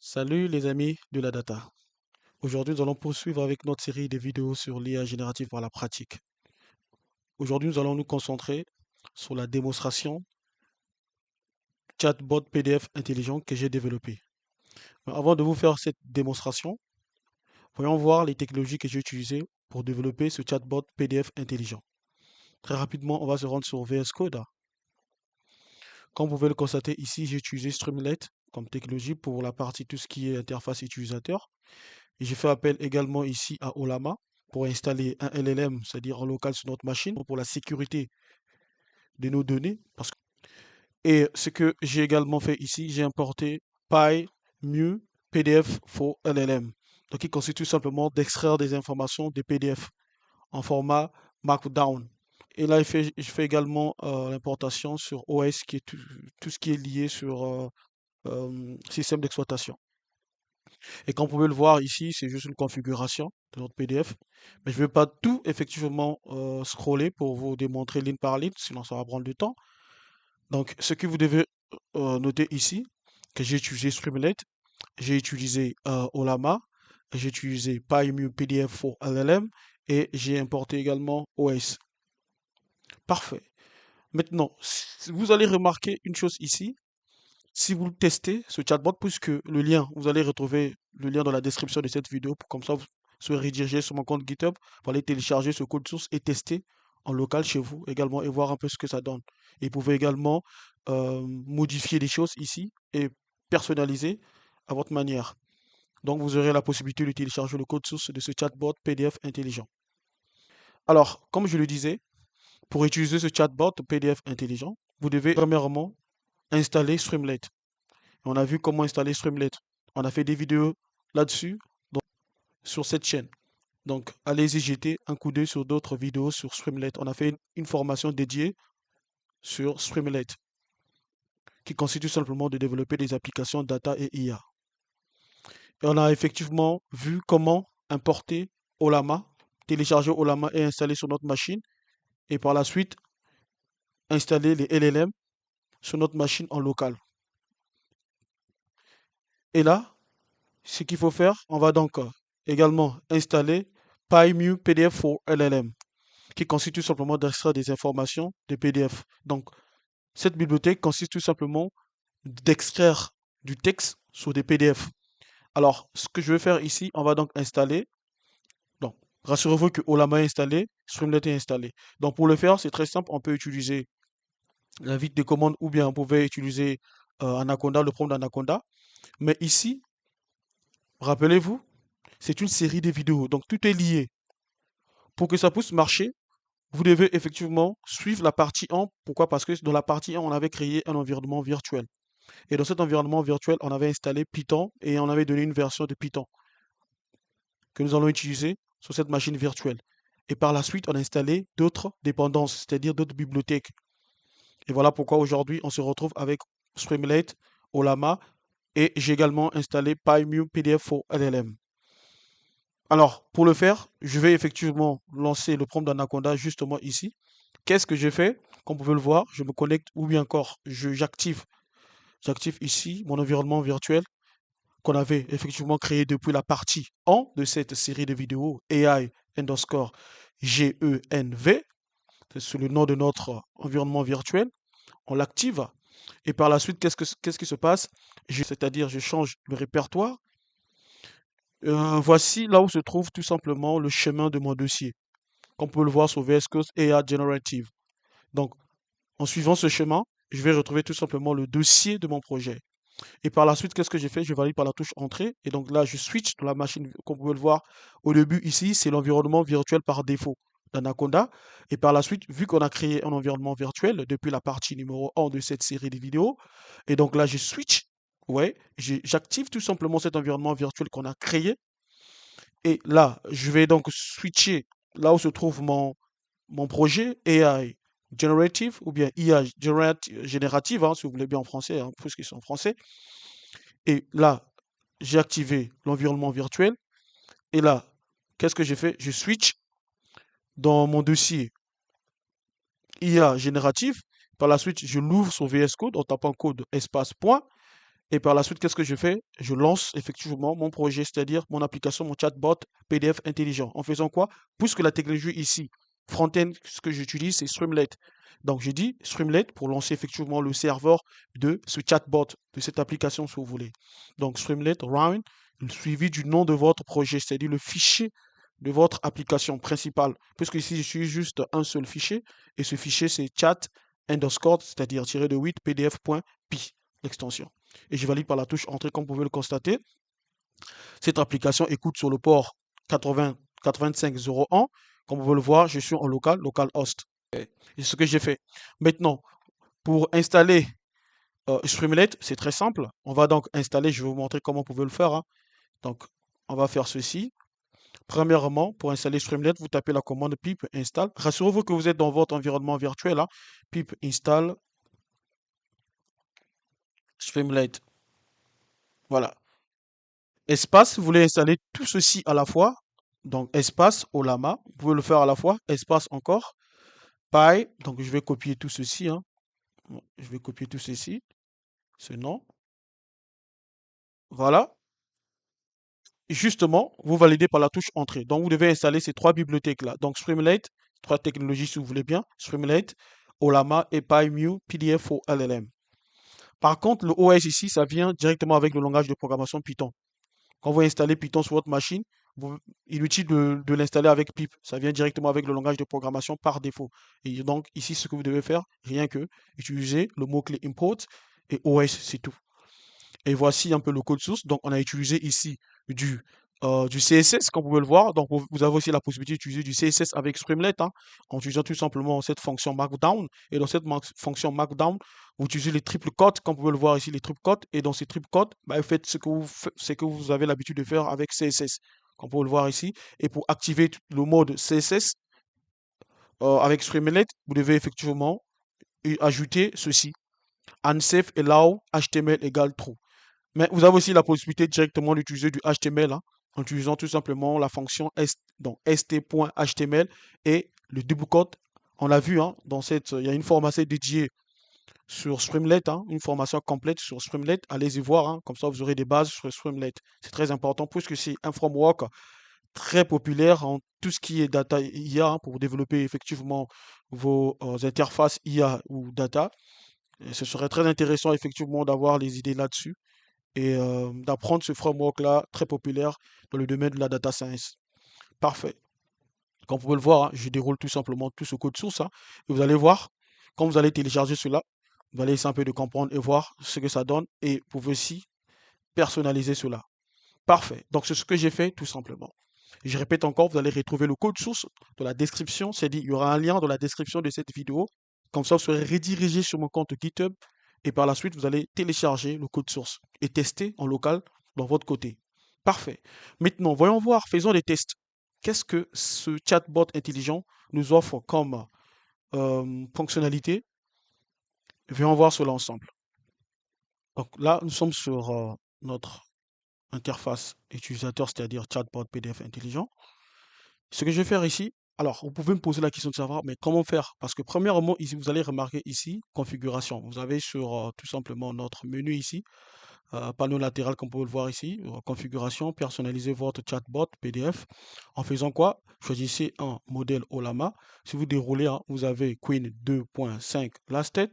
Salut les amis de la data. Aujourd'hui, nous allons poursuivre avec notre série de vidéos sur l'IA générative par la pratique. Aujourd'hui, nous allons nous concentrer sur la démonstration chatbot PDF intelligent que j'ai développé. Mais avant de vous faire cette démonstration, voyons voir les technologies que j'ai utilisées pour développer ce chatbot PDF intelligent. Très rapidement, on va se rendre sur VS Code. Comme vous pouvez le constater ici, j'ai utilisé Streamlit comme technologie pour la partie tout ce qui est interface utilisateur. Et j'ai fait appel également ici à Olama pour installer un LLM, c'est-à-dire en local sur notre machine, pour la sécurité de nos données. Et ce que j'ai également fait ici, j'ai importé PyMu PDF for LLM. Donc, il consiste tout simplement d'extraire des informations des PDF en format Markdown. Et là, je fais également l'importation sur OS, qui est tout ce qui est lié sur système d'exploitation. Et comme vous pouvez le voir ici, c'est juste une configuration de notre PDF. Mais je ne vais pas tout effectivement scroller pour vous démontrer ligne par ligne, sinon ça va prendre du temps. Donc, ce que vous devez noter ici, que j'ai utilisé Streamlit, j'ai utilisé Olama, j'ai utilisé PyMu PDF for LLM et j'ai importé également OS. Parfait. Maintenant, vous allez remarquer une chose ici. Si vous testez ce chatbot, puisque le lien, vous allez retrouver le lien dans la description de cette vidéo, comme ça vous serez redirigé sur mon compte GitHub pour aller télécharger ce code source et tester en local chez vous également et voir un peu ce que ça donne. Et vous pouvez également modifier des choses ici et personnaliser à votre manière. Donc vous aurez la possibilité de télécharger le code source de ce chatbot PDF intelligent. Alors, comme je le disais, pour utiliser ce chatbot PDF intelligent, vous devez premièrement installer Streamlit. On a vu comment installer Streamlit. On a fait des vidéos là-dessus, sur cette chaîne. Donc, allez-y jeter un coup d'œil sur d'autres vidéos sur Streamlit. On a fait une formation dédiée sur Streamlit, qui consiste tout simplement de développer des applications data et IA. Et on a effectivement vu comment importer Olama, télécharger Olama et installer sur notre machine. Et par la suite, installer les LLM sur notre machine en local. Et là, ce qu'il faut faire, on va donc également installer PyMu PDF for LLM, qui consiste tout simplement d'extraire des informations de PDF. Donc, cette bibliothèque consiste tout simplement d'extraire du texte sur des PDF. Alors, ce que je vais faire ici, on va donc installer. Donc, rassurez-vous que Olama est installé, Streamlit est installé. Donc, pour le faire, c'est très simple. On peut utiliser l'invite de commande ou bien on pouvait utiliser Anaconda, le prompt d'Anaconda. Mais ici, rappelez-vous, c'est une série de vidéos. Donc, tout est lié. Pour que ça puisse marcher, vous devez effectivement suivre la partie 1. Pourquoi? Parce que dans la partie 1, on avait créé un environnement virtuel. Et dans cet environnement virtuel, on avait installé Python et on avait donné une version de Python que nous allons utiliser sur cette machine virtuelle. Et par la suite, on a installé d'autres dépendances, c'est-à-dire d'autres bibliothèques. Et voilà pourquoi aujourd'hui, on se retrouve avec Streamlit, Olama et j'ai également installé PyMu PDF for LLM. Alors, pour le faire, je vais effectivement lancer le prompt d'Anaconda justement ici. Qu'est-ce que j'ai fait? Comme vous pouvez le voir, je me connecte ou bien encore, j'active ici mon environnement virtuel qu'on avait effectivement créé depuis la partie 1 de cette série de vidéos AI underscore GENV. C'est le nom de notre environnement virtuel. On l'active et par la suite, qu'est-ce qui se passe? C'est-à-dire, je change le répertoire. Voici là où se trouve tout simplement le chemin de mon dossier, comme on peut le voir sur VS Code AI Generative. Donc, en suivant ce chemin, je vais retrouver tout simplement le dossier de mon projet. Et par la suite, qu'est-ce que j'ai fait? Je valide par la touche Entrée. Et donc là, je switch dans la machine. Comme vous pouvez le voir au début ici, c'est l'environnement virtuel par défaut d'Anaconda. Et par la suite, vu qu'on a créé un environnement virtuel depuis la partie numéro 1 de cette série de vidéos, et donc là, je switch. Ouais, j'active tout simplement cet environnement virtuel qu'on a créé. Et là, je vais donc switcher là où se trouve mon projet AI Generative ou bien IA générative, hein, si vous voulez bien en français, hein, puisqu'ils sont en français. Et là, j'ai activé l'environnement virtuel. Et là, qu'est-ce que j'ai fait? Je switch dans mon dossier IA générative. Par la suite, je l'ouvre sur VS Code en tapant code espace point. Et par la suite, qu'est-ce que je fais? Je lance effectivement mon projet, c'est-à-dire mon application, mon chatbot PDF intelligent. En faisant quoi? Puisque la technologie ici, front-end, ce que j'utilise, c'est Streamlit. Donc, je dis Streamlit pour lancer effectivement le serveur de ce chatbot, de cette application, si vous voulez. Donc, Streamlit Round, suivi du nom de votre projet, c'est-à-dire le fichier de votre application principale. Puisque ici, je suis juste un seul fichier, et ce fichier, c'est chat underscore, c'est-à-dire tiré de 8 pdf.py, l'extension. Et je valide par la touche entrée, comme vous pouvez le constater. Cette application écoute sur le port 80 8501. Comme vous pouvez le voir, je suis en local, localhost. C'est ce que j'ai fait. Maintenant, pour installer Streamlit, c'est très simple. On va donc installer, je vais vous montrer comment vous pouvez le faire, hein. Donc, on va faire ceci. Premièrement, pour installer Streamlit, vous tapez la commande pip install. Rassurez-vous que vous êtes dans votre environnement virtuel, hein. Pip install Streamlit. Voilà. Espace, vous voulez installer tout ceci à la fois. Donc, espace, Olama. Vous pouvez le faire à la fois. Espace encore. Py. Donc, je vais copier tout ceci, hein. Je vais copier tout ceci. Ce nom. Voilà. Justement, vous validez par la touche entrée. Donc, vous devez installer ces trois bibliothèques-là. Donc, Streamlit, trois technologies si vous voulez bien. Streamlit, Olama et PyMu PDF ou LLM. Par contre, le OS ici, ça vient directement avec le langage de programmation Python. Quand vous installez Python sur votre machine, inutile de l'installer avec pip. Ça vient directement avec le langage de programmation par défaut. Et donc, ici, ce que vous devez faire, rien que utiliser le mot-clé import et OS, c'est tout. Et voici un peu le code source. Donc, on a utilisé ici du, du CSS, comme vous pouvez le voir. Donc, vous avez aussi la possibilité d'utiliser du CSS avec Streamlit, hein, en utilisant tout simplement cette fonction Markdown. Et dans cette fonction Markdown, vous utilisez les triple quotes, comme vous pouvez le voir ici, les triple quotes. Et dans ces triple quotes, bah, vous faites ce que vous avez l'habitude de faire avec CSS, comme vous pouvez le voir ici. Et pour activer le mode CSS avec Streamlit, vous devez effectivement ajouter ceci. Unsafe allow HTML égale true. Mais vous avez aussi la possibilité directement d'utiliser du HTML, hein, en utilisant tout simplement la fonction donc st.html et le double quote. On l'a vu, hein, il y a une formation dédiée sur Streamlit, hein, une formation complète sur Streamlit. Allez y voir, hein, comme ça vous aurez des bases sur Streamlit. C'est très important puisque c'est un framework très populaire en tout ce qui est data IA, hein, pour développer effectivement vos interfaces IA ou data. Et ce serait très intéressant effectivement d'avoir les idées là-dessus et d'apprendre ce framework-là très populaire dans le domaine de la data science. Parfait. Comme vous pouvez le voir, hein, je déroule tout simplement tout ce code source, hein, et vous allez voir, quand vous allez télécharger cela, vous allez essayer un peu de comprendre et voir ce que ça donne et vous pouvez aussi personnaliser cela. Parfait. Donc c'est ce que j'ai fait tout simplement. Et je répète encore, vous allez retrouver le code source dans la description. C'est-à-dire, il y aura un lien dans la description de cette vidéo. Comme ça, vous serez redirigé sur mon compte GitHub. Et par la suite, vous allez télécharger le code source et tester en local dans votre côté. Parfait. Maintenant, voyons voir, faisons des tests. Qu'est-ce que ce chatbot intelligent nous offre comme fonctionnalité? Voyons voir cela ensemble. Donc là, nous sommes sur notre interface utilisateur, c'est-à-dire chatbot PDF intelligent. Ce que je vais faire ici, alors vous pouvez me poser la question de savoir, mais comment faire? Parce que premièrement, ici, vous allez remarquer ici, configuration. Vous avez sur tout simplement notre menu ici, panneau latéral comme vous pouvez le voir ici, configuration, personnaliser votre chatbot PDF. En faisant quoi? Choisissez un modèle Olama. Si vous déroulez, hein, vous avez Queen 2.5 Lasted.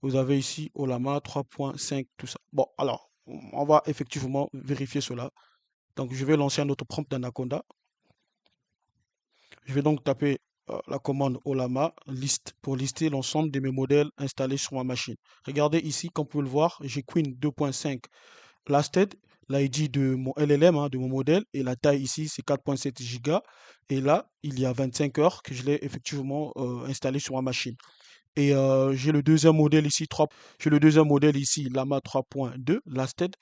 Vous avez ici Olama 3.5, tout ça. Bon, alors, on va effectivement vérifier cela. Donc, je vais lancer un autre prompt d'Anaconda. Je vais donc taper la commande Olama list pour lister l'ensemble de mes modèles installés sur ma machine. Regardez ici, comme vous pouvez le voir, j'ai Queen 2.5 Lasted, l'ID de mon LLM, hein, de mon modèle, et la taille ici, c'est 4.7 Go. Et là, il y a 25 heures que je l'ai effectivement installé sur ma machine. Et j'ai le deuxième modèle ici, j'ai le deuxième modèle ici, Lama 3.2 Lasted,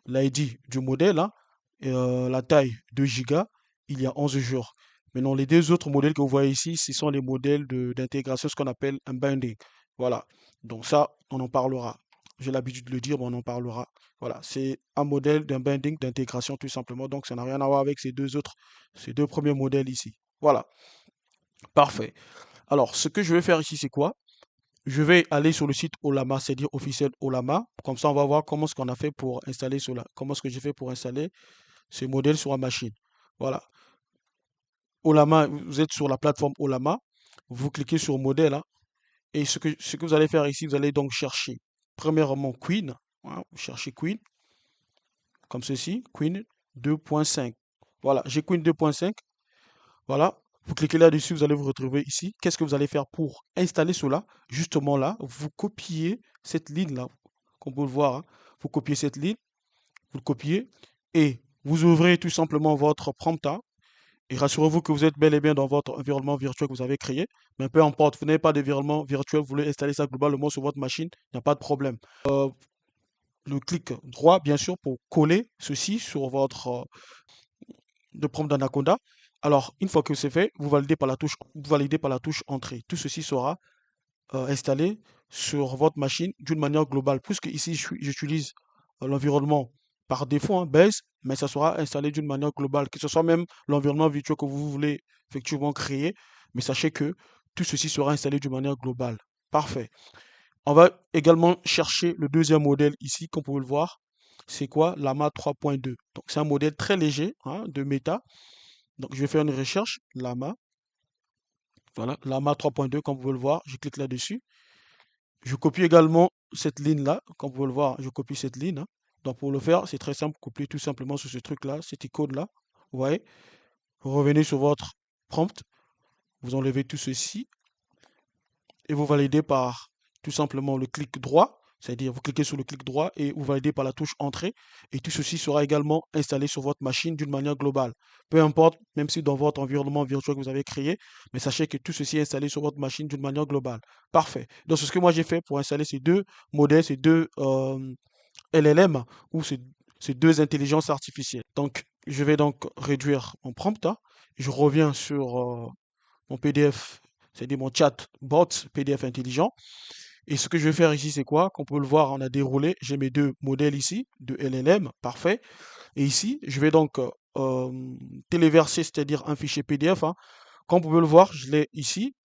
l'ID du modèle, hein, et la taille 2 Go, il y a 11 jours. Maintenant, les deux autres modèles que vous voyez ici, ce sont les modèles d'intégration, ce qu'on appelle un binding. Voilà. Donc ça, on en parlera. J'ai l'habitude de le dire, mais on en parlera. Voilà. C'est un modèle d'un binding d'intégration tout simplement. Donc ça n'a rien à voir avec ces deux premiers modèles ici. Voilà. Parfait. Alors, ce que je vais faire ici, c'est quoi? je vais aller sur le site Ollama, c'est-à-dire officiel Ollama. Comme ça, on va voir comment ce qu'on a fait pour installer cela. Comment ce que j'ai fait pour installer ce modèle sur ma machine. Voilà. Ollama, vous êtes sur la plateforme Ollama. Vous cliquez sur modèle, hein, et ce que vous allez faire ici, vous allez donc chercher premièrement Queen. Hein, vous cherchez Queen, comme ceci. Queen 2.5. Voilà, j'ai Queen 2.5. Voilà, vous cliquez là-dessus, vous allez vous retrouver ici. Qu'est-ce que vous allez faire pour installer cela? Justement là, vous copiez cette ligne-là, comme vous le voir, hein. Vous copiez cette ligne, vous le copiez, et vous ouvrez tout simplement votre prompt, hein, et rassurez-vous que vous êtes bel et bien dans votre environnement virtuel que vous avez créé. Mais peu importe, vous n'avez pas d'environnement virtuel, vous voulez installer ça globalement sur votre machine, il n'y a pas de problème. Le clic droit, bien sûr, pour coller ceci sur votre de prompt d'Anaconda. Alors, une fois que c'est fait, vous validez par la touche Entrée. Tout ceci sera installé sur votre machine d'une manière globale. Puisque ici, j'utilise l'environnement par défaut, hein, Base, mais ça sera installé d'une manière globale, que ce soit même l'environnement virtuel que vous voulez effectivement créer. Mais sachez que tout ceci sera installé d'une manière globale. Parfait. On va également chercher le deuxième modèle ici, comme vous pouvez le voir. C'est quoi? Lama 3.2. Donc, c'est un modèle très léger, hein, de méta. Donc, je vais faire une recherche, Lama. Voilà, Lama 3.2, comme vous pouvez le voir. Je clique là-dessus. Je copie également cette ligne-là. Comme vous pouvez le voir, je copie cette ligne, hein. Donc, pour le faire, c'est très simple. Copier tout simplement sur ce truc-là, cette icône-là. Vous voyez? Vous revenez sur votre prompt. Vous enlevez tout ceci. Et vous validez par tout simplement le clic droit. C'est-à-dire, vous cliquez sur le clic droit et vous validez par la touche Entrée. Et tout ceci sera également installé sur votre machine d'une manière globale. Peu importe, même si dans votre environnement virtuel que vous avez créé, mais sachez que tout ceci est installé sur votre machine d'une manière globale. Parfait. Donc, c'est ce que moi j'ai fait pour installer ces deux modèles, ces deux LLM ou ces deux intelligences artificielles. Donc, je vais donc réduire mon prompt, hein. Je reviens sur mon PDF, c'est-à-dire mon chat bot PDF intelligent. Et ce que je vais faire ici, c'est quoi? Comme on peut le voir, on a déroulé. J'ai mes deux modèles ici, de LLM, parfait. Et ici, je vais donc téléverser, c'est-à-dire un fichier PDF, hein. Comme vous pouvez le voir, je l'ai ici.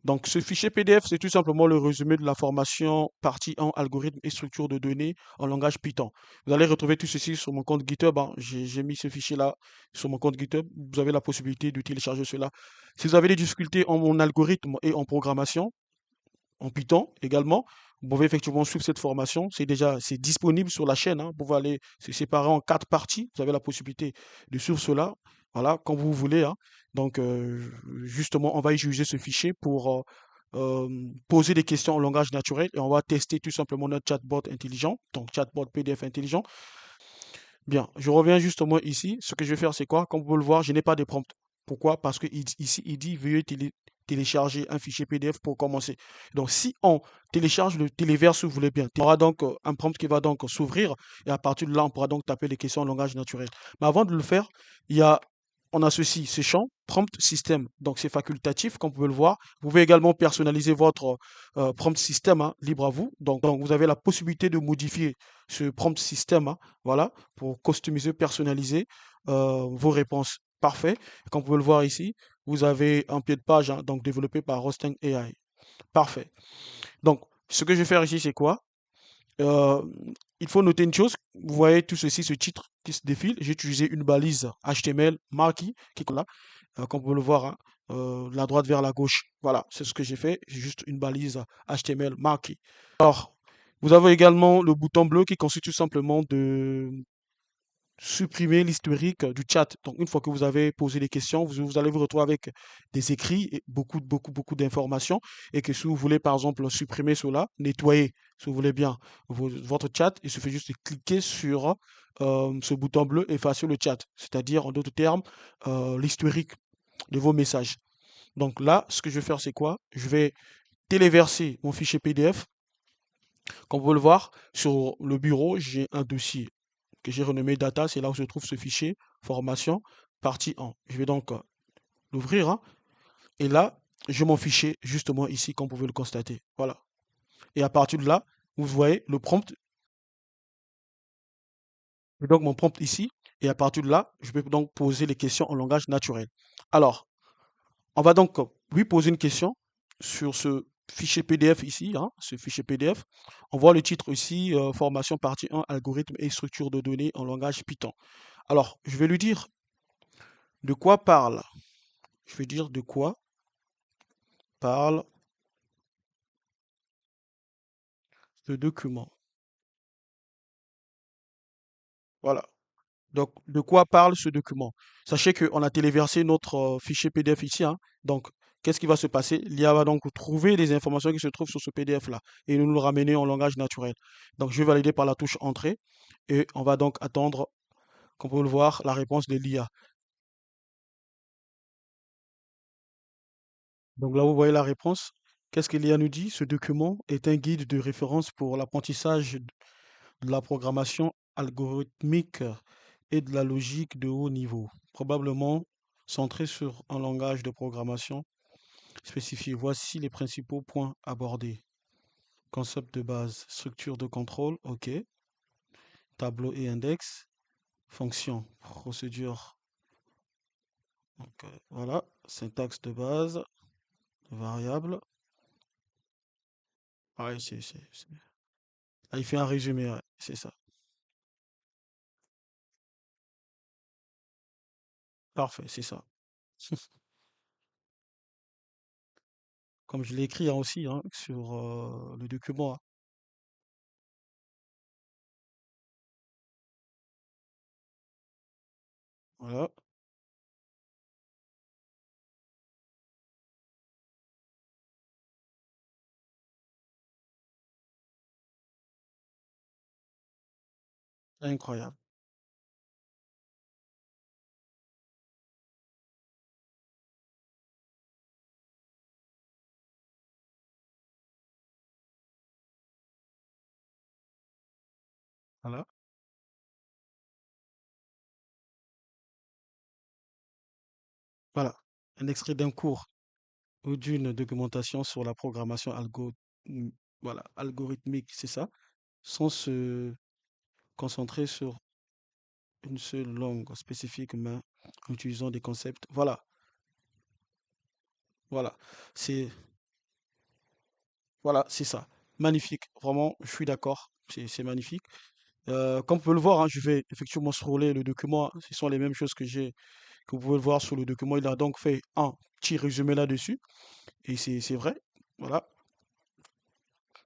Donc, ce fichier PDF, c'est tout simplement le résumé de la formation partie en algorithme et structure de données en langage Python. Vous allez retrouver tout ceci sur mon compte GitHub, hein. J'ai mis ce fichier-là sur mon compte GitHub. Vous avez la possibilité de télécharger cela. Si vous avez des difficultés en algorithme et en programmation, en Python également, vous pouvez effectivement suivre cette formation. C'est disponible sur la chaîne, hein. Vous pouvez aller, c'est séparé en 4 parties. Vous avez la possibilité de suivre cela, voilà, quand vous voulez, hein. Donc, justement, on va utiliser ce fichier pour poser des questions en langage naturel et on va tester tout simplement notre chatbot intelligent, donc chatbot PDF intelligent. Bien, je reviens justement ici. Ce que je vais faire, c'est quoi? Comme vous pouvez le voir, je n'ai pas de prompt. Pourquoi? Parce que ici, il dit veuillez télécharger un fichier PDF pour commencer. Donc, si on télécharge le téléverse, si vous voulez bien, il y aura donc un prompt qui va donc s'ouvrir et à partir de là, on pourra donc taper les questions en langage naturel. Mais avant de le faire, il y a, on a ceci, ce champ, prompt system. Donc, c'est facultatif, comme vous pouvez le voir. Vous pouvez également personnaliser votre prompt system, hein, libre à vous. Donc, vous avez la possibilité de modifier ce prompt system, hein, voilà, pour customiser, personnaliser vos réponses. Parfait. Comme vous pouvez le voir ici, vous avez un pied de page, hein, donc développé par Rosting AI. Parfait. Donc, ce que je vais faire ici, c'est quoi? Euh, il faut noter une chose. Vous voyez tout ceci, ce titre qui se défile. J'ai utilisé une balise HTML marquée qui est là, comme vous pouvez le voir, hein, la droite vers la gauche. Voilà, c'est ce que j'ai fait. J'ai juste une balise HTML marquée. Alors, vous avez également le bouton bleu qui consiste tout simplement de supprimer l'historique du chat. Donc, une fois que vous avez posé les questions, vous allez vous retrouver avec des écrits et beaucoup d'informations. Et que si vous voulez, par exemple, supprimer cela, nettoyer, si vous voulez bien, votre chat, il suffit juste de cliquer sur ce bouton bleu, effacer le chat. C'est-à-dire, en d'autres termes, l'historique de vos messages. Donc là, ce que je vais faire, c'est quoi? Je vais téléverser mon fichier PDF. Comme vous pouvez le voir, sur le bureau, j'ai un dossier que j'ai renommé data, c'est là où se trouve ce fichier formation partie 1. Je vais donc l'ouvrir, hein, et là, j'ai mon fichier justement ici, comme vous pouvez le constater. Voilà. Et à partir de là, vous voyez le prompt. J'ai donc mon prompt ici. Et à partir de là, je peux donc poser les questions en langage naturel. Alors, on va donc lui poser une question sur ce fichier PDF ici, hein, ce fichier PDF, on voit le titre ici, formation partie 1, algorithme et structure de données en langage Python. Alors, je vais lui dire de quoi parle. Je vais dire de quoi parle ce document. Voilà. Donc, de quoi parle ce document? Sachez qu'on a téléversé notre fichier PDF ici, hein. Donc, qu'est-ce qui va se passer? L'IA va donc trouver les informations qui se trouvent sur ce PDF-là et nous le ramener en langage naturel. Donc, je vais valider par la touche Entrée et on va donc attendre, comme vous le voir, la réponse de l'IA. Donc là, vous voyez la réponse. Qu'est-ce que l'IA nous dit? Ce document est un guide de référence pour l'apprentissage de la programmation algorithmique et de la logique de haut niveau, probablement centré sur un langage de programmation spécifié. Voici les principaux points abordés. Concept de base, structure de contrôle, OK. Tableau et index, fonction, procédure. Donc, voilà, syntaxe de base, variable. Ah oui, ah, il fait un résumé, ouais, c'est ça. Parfait, c'est ça. Comme je l'ai écrit hein, aussi hein, sur le document, hein. Voilà, incroyable. Voilà, voilà. Un extrait d'un cours ou d'une documentation sur la programmation voilà, algorithmique, c'est ça, sans se concentrer sur une seule langue spécifique, mais en utilisant des concepts. Voilà, voilà. C'est voilà, c'est ça. Magnifique. Vraiment, je suis d'accord. C'est magnifique. Comme vous pouvez le voir, hein, je vais effectivement scroller le document. Ce sont les mêmes choses que vous pouvez le voir sur le document. Il a donc fait un petit résumé là-dessus. Et c'est vrai. Voilà.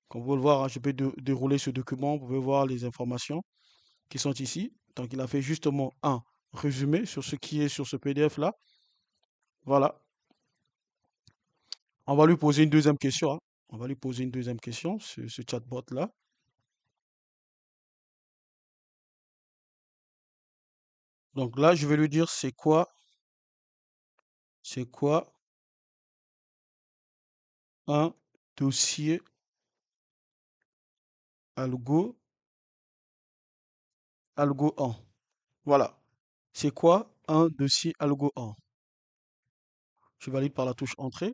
Comme vous pouvez le voir, hein, je peux dérouler ce document. Vous pouvez voir les informations qui sont ici. Donc, il a fait justement un résumé sur ce qui est sur ce PDF-là. Voilà. On va lui poser une deuxième question, hein. On va lui poser une deuxième question, ce chatbot-là. Donc là, je vais lui dire c'est quoi un dossier algo, algo 1. Voilà. C'est quoi un dossier algo 1? Je valide par la touche entrée.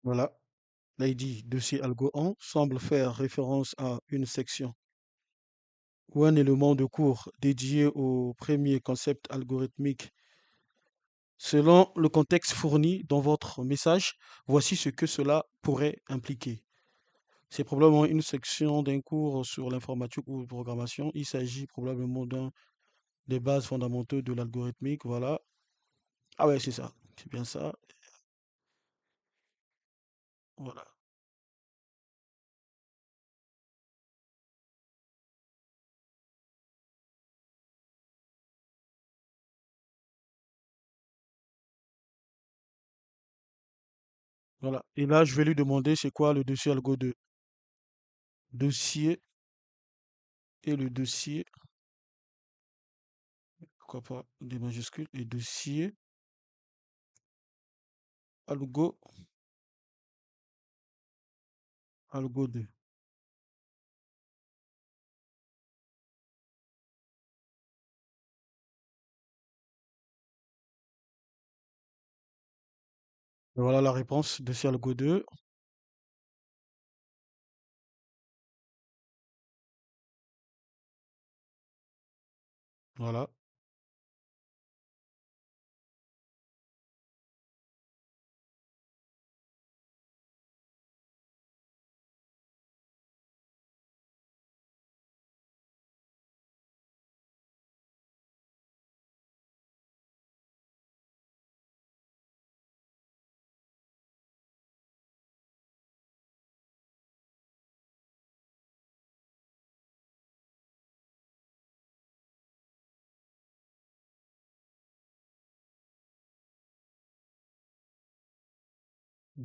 Voilà. Là, il dit dossier algo 1 semble faire référence à une section ou un élément de cours dédié au premier concept algorithmique. Selon le contexte fourni dans votre message, voici ce que cela pourrait impliquer. C'est probablement une section d'un cours sur l'informatique ou la programmation. Il s'agit probablement d'un des bases fondamentaux de l'algorithmique. Voilà. Ah ouais, c'est ça. C'est bien ça. Voilà. Voilà. Et là, je vais lui demander c'est quoi le dossier algo 2. Dossier et le dossier, pourquoi pas des majuscules, et dossier algo, algo 2. Voilà la réponse, dossier algo 2. Voilà.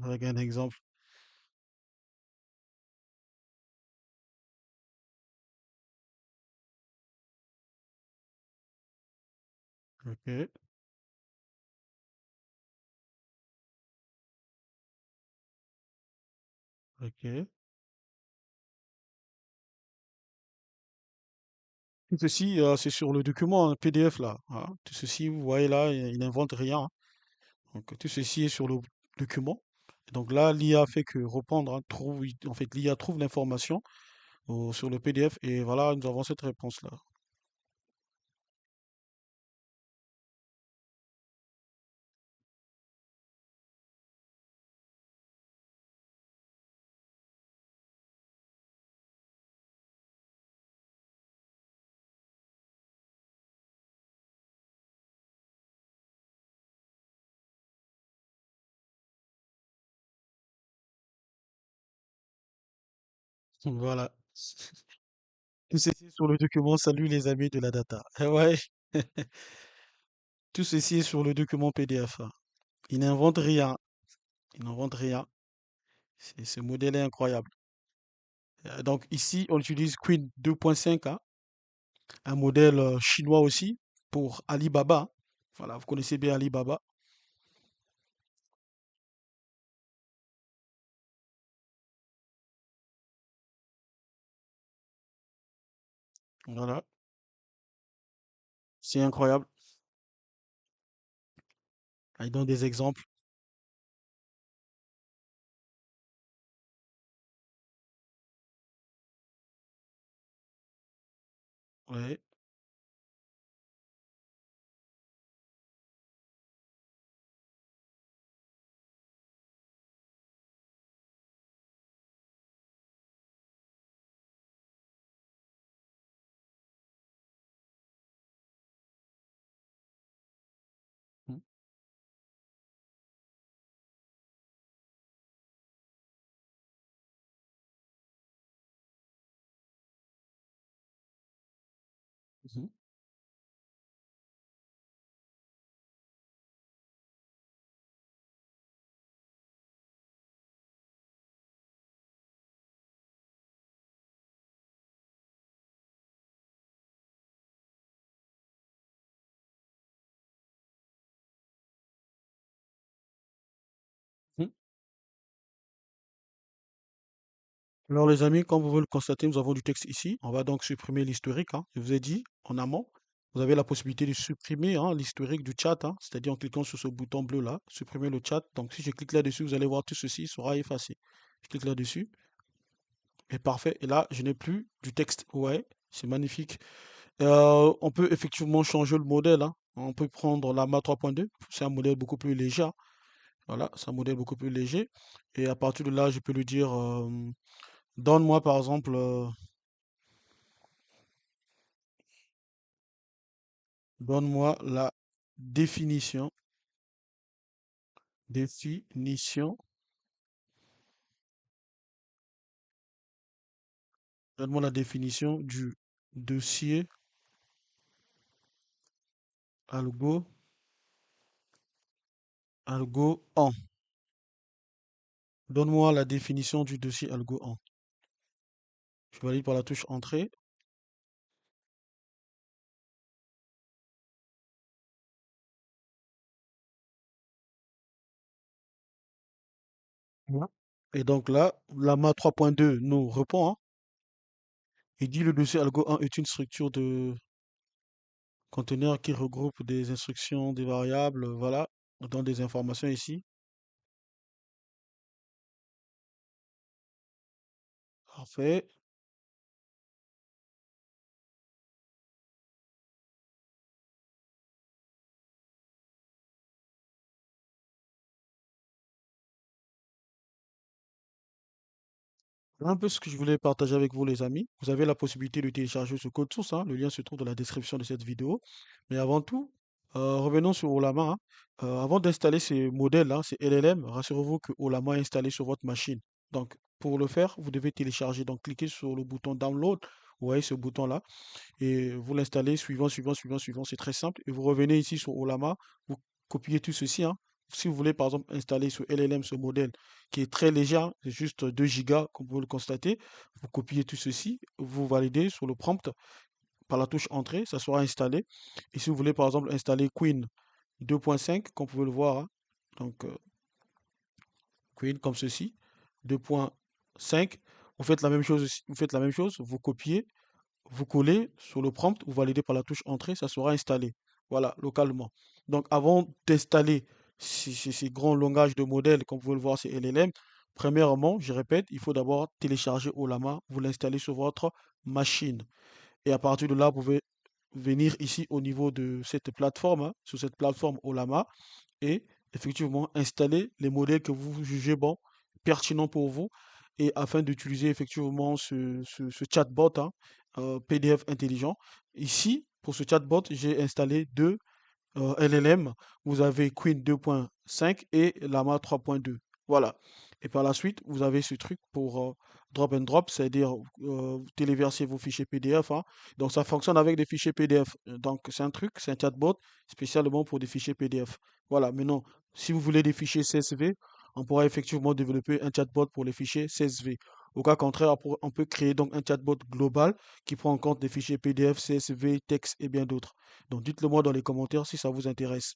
Avec un exemple. Ok, ok. Tout ceci, c'est sur le document hein, PDF là, hein. Tout ceci, vous voyez là, il n'invente rien, hein. Donc tout ceci est sur le document. Et donc là, l'IA fait que reprendre, hein, en fait, l'IA trouve l'information sur le PDF et voilà, nous avons cette réponse-là. Voilà. Tout ceci est sur le document. Salut les amis de la data. Ouais, tout ceci est sur le document PDF, hein. Il n'invente rien. Il n'invente rien. Ce modèle est incroyable. Donc ici, on utilise Queen 2.5, hein, un modèle chinois aussi pour Alibaba. Voilà, vous connaissez bien Alibaba. Voilà, c'est incroyable. Ah, il donne des exemples. Ouais. Mm. Mhm. Mhm. Alors les amis, comme vous pouvez le constater, nous avons du texte ici. On va donc supprimer l'historique, hein. Je vous ai dit en amont, vous avez la possibilité de supprimer hein, l'historique du chat, hein, c'est-à-dire en cliquant sur ce bouton bleu là, supprimer le chat. Donc si je clique là-dessus, vous allez voir tout ceci sera effacé. Je clique là-dessus et parfait. Et là, je n'ai plus du texte. Ouais, c'est magnifique. On peut effectivement changer le modèle, hein. On peut prendre la MA 3.2. C'est un modèle beaucoup plus léger, hein. Voilà, c'est un modèle beaucoup plus léger. Et à partir de là, je peux lui dire, donne-moi par exemple, donne-moi la définition, définition, donne-moi la définition du dossier algo, algo en. Donne-moi la définition du dossier algo en. Je valide par la touche entrée. Ouais. Et donc là, l'AMA 3.2 nous répond, hein. Il dit le dossier algo 1 est une structure de conteneur qui regroupe des instructions, des variables, voilà, dans des informations ici. Parfait. Voilà un peu ce que je voulais partager avec vous, les amis. Vous avez la possibilité de télécharger ce code source, hein. Le lien se trouve dans la description de cette vidéo. Mais avant tout, revenons sur Olama, hein. Avant d'installer ces modèles, hein, ces LLM, rassurez-vous que Olama est installé sur votre machine. Donc, pour le faire, vous devez télécharger. Donc, cliquez sur le bouton Download. Vous voyez ce bouton-là. Et vous l'installez suivant, suivant, suivant, suivant. C'est très simple. Et vous revenez ici sur Olama. Vous copiez tout ceci, hein. si vous voulez par exemple installer ce LLM, ce modèle qui est très léger, hein, c'est juste 2 gigas, comme vous pouvez le constater, vous copiez tout ceci, vous validez sur le prompt par la touche entrée, ça sera installé. Et si vous voulez par exemple installer Queen 2.5, comme vous pouvez le voir, hein, donc Queen comme ceci, 2.5, vous faites la même chose, vous faites la même chose, vous copiez, vous collez sur le prompt, vous validez par la touche entrée, ça sera installé. Voilà, localement. Donc avant d'installer ces grands langages de modèles, comme vous pouvez le voir, c'est LLM, premièrement, je répète, il faut d'abord télécharger Olama, vous l'installez sur votre machine. Et à partir de là, vous pouvez venir ici au niveau de cette plateforme, hein, sur cette plateforme Olama, et effectivement installer les modèles que vous jugez bon, pertinents pour vous, et afin d'utiliser effectivement ce chatbot, hein, PDF intelligent. Ici, pour ce chatbot, j'ai installé deux LLM. Vous avez Queen 2.5 et Lama 3.2. Voilà. Et par la suite, vous avez ce truc pour drop and drop, c'est-à-dire vous téléversez vos fichiers PDF, hein. Donc ça fonctionne avec des fichiers PDF. Donc c'est un truc, c'est un chatbot spécialement pour des fichiers PDF. Voilà. Maintenant, si vous voulez des fichiers CSV, on pourra effectivement développer un chatbot pour les fichiers CSV. Au cas contraire, on peut créer donc un chatbot global qui prend en compte des fichiers PDF, CSV, texte et bien d'autres. Donc dites-le moi dans les commentaires si ça vous intéresse.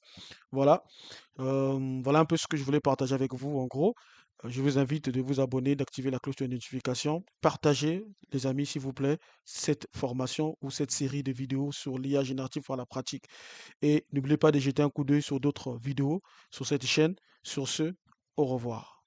Voilà. Voilà un peu ce que je voulais partager avec vous en gros. Je vous invite de vous abonner, d'activer la cloche de notification. Partagez, les amis, s'il vous plaît, cette formation ou cette série de vidéos sur l'IA générative à la pratique. Et n'oubliez pas de jeter un coup d'œil sur d'autres vidéos sur cette chaîne. Sur ce, au revoir.